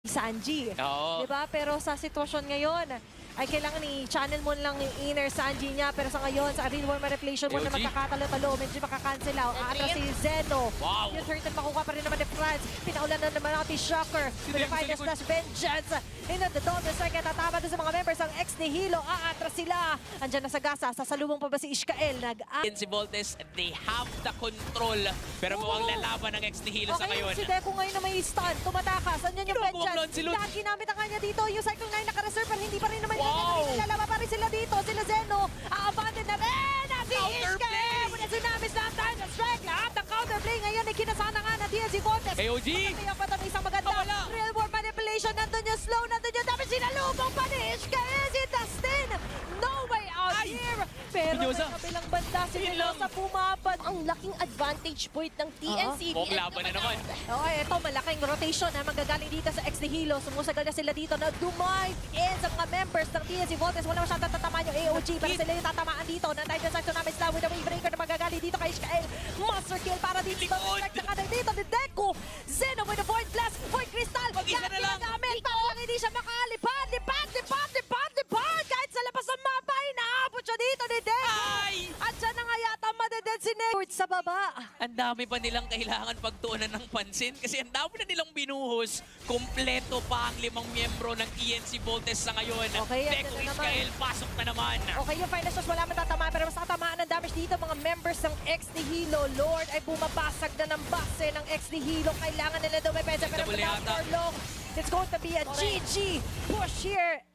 Sanji. Oo. Diba? Pero sa sitwasyon ngayon, ay kailangan i-channel mo lang yung inner Sanji niya. Pero sa ngayon, sa real world manipulation mo na AOG. magkakatalo-talo, medyo makakancel out. Aatras si Zeno. Wow. Yung turtle makuha pa rin naman ni Franz. Pinaulan na naman natin Shocker. Sino With the yan? finest Sa likod? slash vengeance. In the dawn, the second, tatama doon sa mga members ng ex ni Hilo. Aatras sila. Andyan na sa gasa. Sasalubong pa ba si Ishkael? Si Voltes, they have the control. Pero mukhang lalaban ng ex ni Hilo sa ngayon. Si Deku ngayon na may stun, tumatakas. Andyan yung Kinuha mo ang vengeance. Lancelot. Lahat ginamit ang kanya dito. Yung Cycle 9 naka-reserve pero hindi pa rin naman Wow. Lalaba pa rin sila dito. Sila Zeno. Abandon na rin. Si Counterplay. Ishka. Muna sinamis lahat tayo ng strike. Lahat ng counterplay ngayon ay kinasana nga na TNC Voltes. AOG. Kaya pa ng isang maganda. Wala. Real world manipulation. Nandun yung slow. Nandun yung damage. Sinalubong pa ni Ishka. Si Dustin. No way out Ay. here. Pero Pinyosa. may kabilang banda. Si Yun lang. Pinyosa bumabad. Ang laking advantage point ng TNC. Mukhang laban na naman. Okay, ito malaking rotation na manggagaling dito sa ex ni Hilo. Sumusagal na sila dito na dumive in sa mga members ng TNC Voltes. Wala masyadong tatamaan yung AOG. Pero sila yung tatamaan dito. Nantay na sa tsunami slam with the wave breaker na manggagaling dito kay Ishkael. Monster kill para dito. Likod. Direct na kanay dito ni Deku. Zeno with the void blast. Void crystal. Mag-isa na lang. Ginagamit para lang hindi siya makalipad. Lipad. Kahit sa labas ng mapa, inaabot siya dito ni Deku. Ay! At siya na nga yata madeded si Nate. Sa baba. Ang dami pa nilang kailangan pagtuunan ng pansin kasi ang dami na nilang binuhos. Kompleto pa ang 5 miyembro ng TNC Voltes sa ngayon. Okay, Deku andyan na naman. Ishkael, pasok na naman. Okay, yung final shots wala matatamaan pero mas tatamaan ng damage dito. Mga members ng ex ni Hilo. Lord ay bumabasag na ng base ng ex ni Hilo. Kailangan nila dumepensya pero Double not yata. for long. It's going to be a GG push here